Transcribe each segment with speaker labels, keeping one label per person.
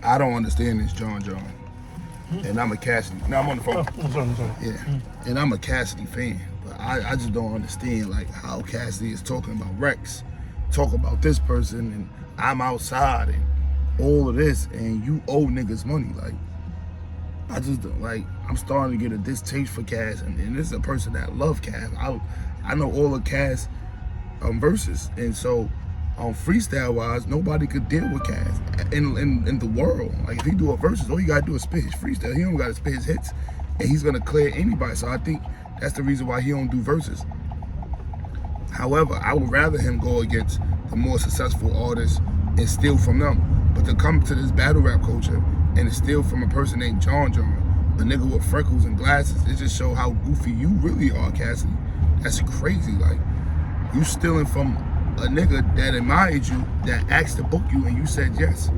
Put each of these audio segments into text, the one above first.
Speaker 1: I don't understand this John, and I'm a Cassidy. No, I'm on the phone.
Speaker 2: Oh, sorry.
Speaker 1: Yeah, and I'm a Cassidy fan, but I just don't understand like how Cassidy is talking about Rex, talk about this person, and I'm outside and all of this, and you owe niggas money. Like, I just don't like. I'm starting to get a distaste for Cass, and this is a person that love Cass. I know all of Cass verses, and so freestyle wise, nobody could deal with Cass in the world. Like if he do a verses, all you gotta do is spit his freestyle. He don't gotta spit his hits, and he's gonna clear anybody. So I think that's the reason why he don't do verses. However, I would rather him go against the more successful artists and steal from them. But to come to this battle rap culture and to steal from a person named John, a nigga with freckles and glasses, it just show how goofy you really are, Cassidy. That's crazy. Like, you stealing from a nigga that admired you, that asked to book you, and you said yes.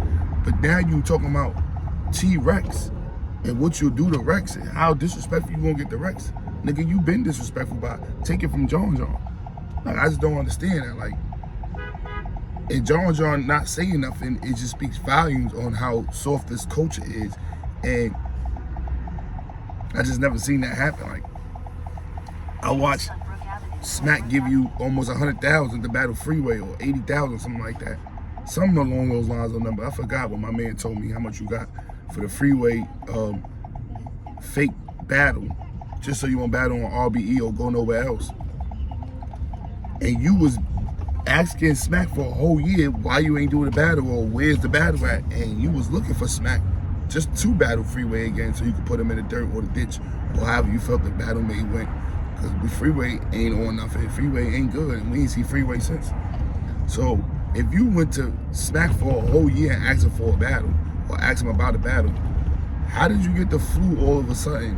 Speaker 1: But now you talking about T-Rex and what you'll do to Rex and how disrespectful you gonna get to Rex. Nigga, you been disrespectful by taking from John. Like, I just don't understand that. Like, and John not saying nothing, it just speaks volumes on how soft this culture is. And I just never seen that happen. Like, I watched Smack give you almost 100,000 to battle Freeway, or 80,000, something like that. Something along those lines on number. I forgot what my man told me how much you got for the Freeway fake battle, just so you won't battle on RBE or go nowhere else. And you was asking Smack for a whole year why you ain't doing the battle, or where's the battle at, and you was looking for Smack just to battle Freeway again so you could put him in the dirt or the ditch, or however you felt the battle may went. Because Freeway ain't on nothing. Freeway ain't good, and we ain't see Freeway since. So if you went to Smack for a whole year and asked him for a battle, or asked him about a battle, how did you get the flu all of a sudden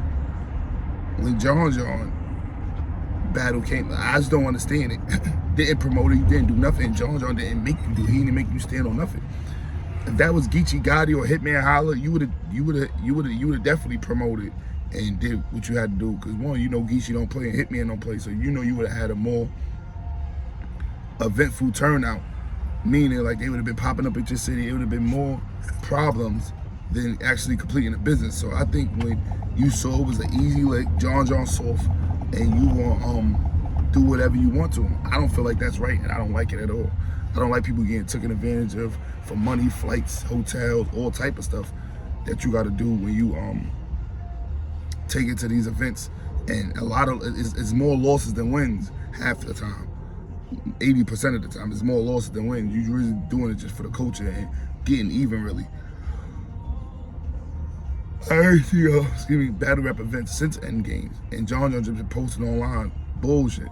Speaker 1: when John battle came? I just don't understand it. Didn't promote it, you didn't do nothing. John didn't make you do it. He didn't make you stand on nothing. If that was Geechee Gotti or Hitman Holla, you would have definitely promoted and did what you had to do. Because one, you know Geechee don't play and Hitman don't play, so you know you would have had a more eventful turnout. Meaning like they would have been popping up at your city. It would have been more problems than actually completing the business. So I think when you saw it was an easy lick, John soft, and you want do whatever you want to him, I don't feel like that's right, and I don't like it at all. I don't like people getting taken advantage of for money, flights, hotels, all type of stuff that you got to do when you take it to these events. And a lot of it's more losses than wins half the time. 80% of the time, it's more losses than wins. You're really doing it just for the culture and getting even, really. I heard the battle rap events since Endgames, and John just been posting online bullshit.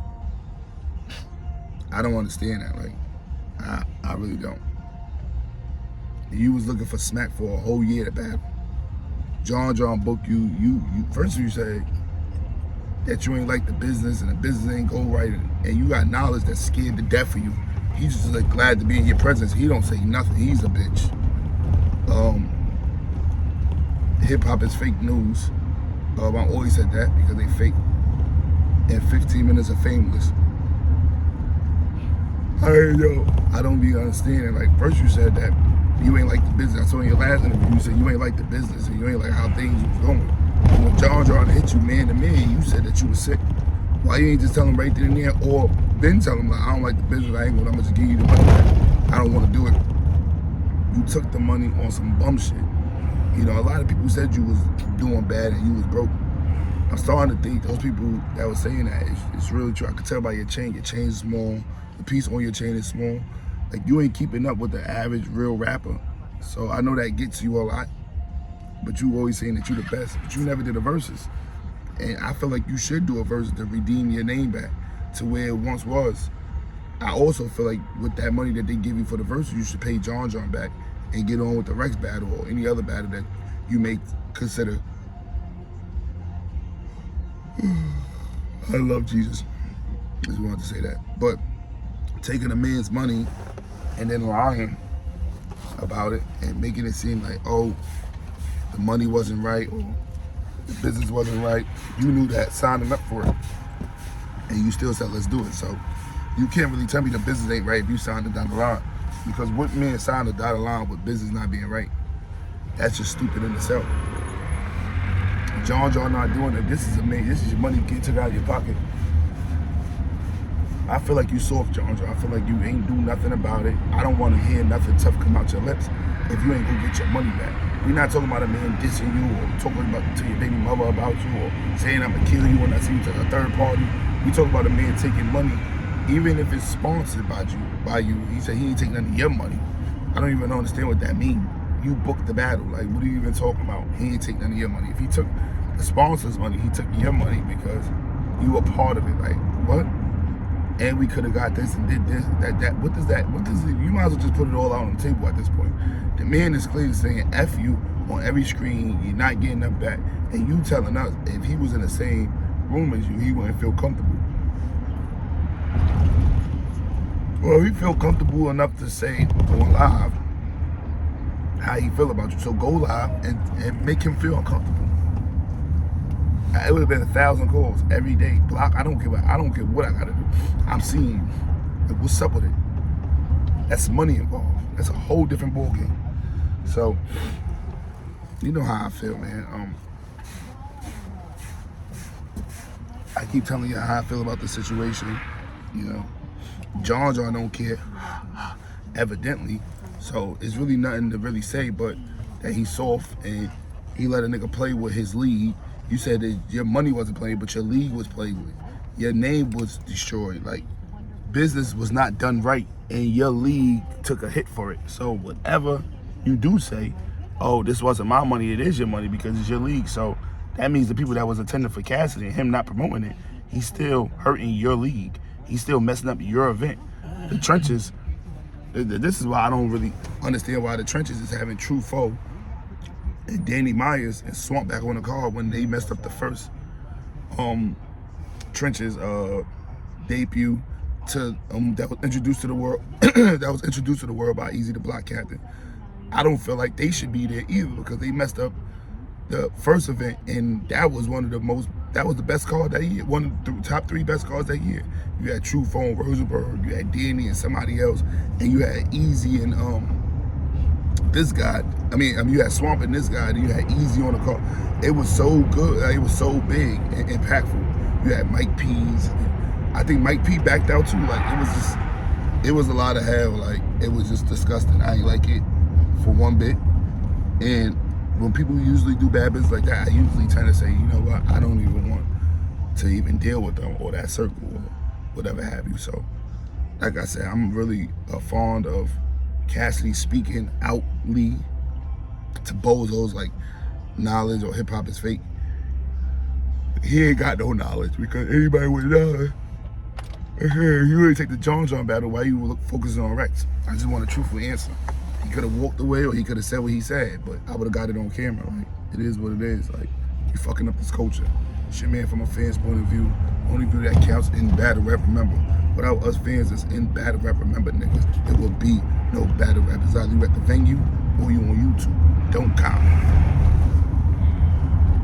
Speaker 1: I don't understand that. Like, I really don't. You was looking for Smack for a whole year to battle. John booked you. First you said that you ain't like the business and the business ain't go right, and you got knowledge that's scared to death for you. He's just like glad to be in your presence. He don't say nothing. He's a bitch. Hip hop is fake news. I always said that because they fake. And 15 minutes of Fameless. I don't be understanding. Like, first you said that you ain't like the business. I saw in your last interview you said you ain't like the business and you ain't like how things was going. And when John hit you man to man, you said that you was sick. Why you ain't just tell him right then and there, or then tell him like, I don't like the business, I'm gonna just give you the money back. I don't want to do it. You took the money on some bum shit. You know, a lot of people said you was doing bad and you was broke. I'm starting to think those people that were saying that, it's really true. I could tell by your chain is small. The piece on your chain is small. Like, you ain't keeping up with the average real rapper. So I know that gets you a lot. But you always saying that you the best. But you never did a versus. And I feel like you should do a versus to redeem your name back to where it once was. I also feel like with that money that they give you for the versus, you should pay John back and get on with the Rex battle or any other battle that you may consider. I love Jesus. Just wanted to say that. But taking a man's money and then lying about it and making it seem like, oh, the money wasn't right or the business wasn't right. You knew that signing up for it. And you still said, let's do it. So you can't really tell me the business ain't right if you signed it down the line. Because what man signed a dotted line with business not being right? That's just stupid in itself. John not doing it. This is amazing. This is your money getting took out of your pocket. I feel like you soft, John. I feel like you ain't do nothing about it. I don't want to hear nothing tough come out your lips if you ain't gonna get your money back. We're not talking about a man dissing you or talking about to your baby mother about you or saying I'm gonna kill you when I see you to a third party. We talk about a man taking money, even if it's sponsored by you. He said he ain't taking none of your money. I don't even understand what that means. You booked the battle. Like, what are you even talking about? He ain't take none of your money. If he took the sponsor's money, he took your money because you were part of it. Like, what? And we could have got this and did this, that. What does that? You might as well just put it all out on the table at this point. The man is clearly saying F you on every screen. You're not getting them back. And you telling us if he was in the same room as you, he wouldn't feel comfortable. Well, he feel comfortable enough to say on live how he feel about you. So go live and make him feel uncomfortable. It would have been 1,000 calls every day. Block. I don't care what I gotta do. I'm seeing you. Like, what's up with it? That's money involved. That's a whole different ball game. So you know how I feel, man. I keep telling you how I feel about the situation. You know, John don't care, evidently. So it's really nothing to really say, but that he's soft and he let a nigga play with his league. You said that your money wasn't played, but your league was played with. Your name was destroyed. Like, business was not done right, and your league took a hit for it. So whatever you do say, oh, this wasn't my money, it is your money because it's your league. So that means the people that was attending for Cassidy and him not promoting it, he's still hurting your league. He's still messing up your event. The trenches, this is why I don't really understand why the trenches is having True Foe and Danny Myers and Swamp back on the card when they messed up the first trenches debut that was introduced to the world by Easy the Block Captain. I don't feel like they should be there either because they messed up the first event, and that was the best card that year, one of the top 3 best cards that year. You had True Foe and Rosenberg, you had Danny and somebody else, and you had Easy and this guy. You had Swamp and this guy, and you had Easy on the card. It was so good. It was so big and impactful. You had Mike P's. I think Mike P backed out too. Like, it was a lot of hell. Like, it was just disgusting. I ain't like it for one bit. And when people usually do bad business like that, I usually tend to say, you know what, I don't even want to even deal with them or that circle or whatever have you. So, like I said, I'm really fond of Cassidy speaking outly to bozos like knowledge or hip hop is fake. He ain't got no knowledge because anybody would know. You really take the John battle while you were focusing on Rex. I just want a truthful answer. He could have walked away or he could have said what he said, but I would have got it on camera. Like, it is what it is. Like, you fucking up this culture. It's your man from a fan's point of view. Only view that counts in battle rap, remember. Without us fans that's in battle rap, remember, niggas, there will be no battle rap. It's either you at the venue or you on YouTube. Don't comment.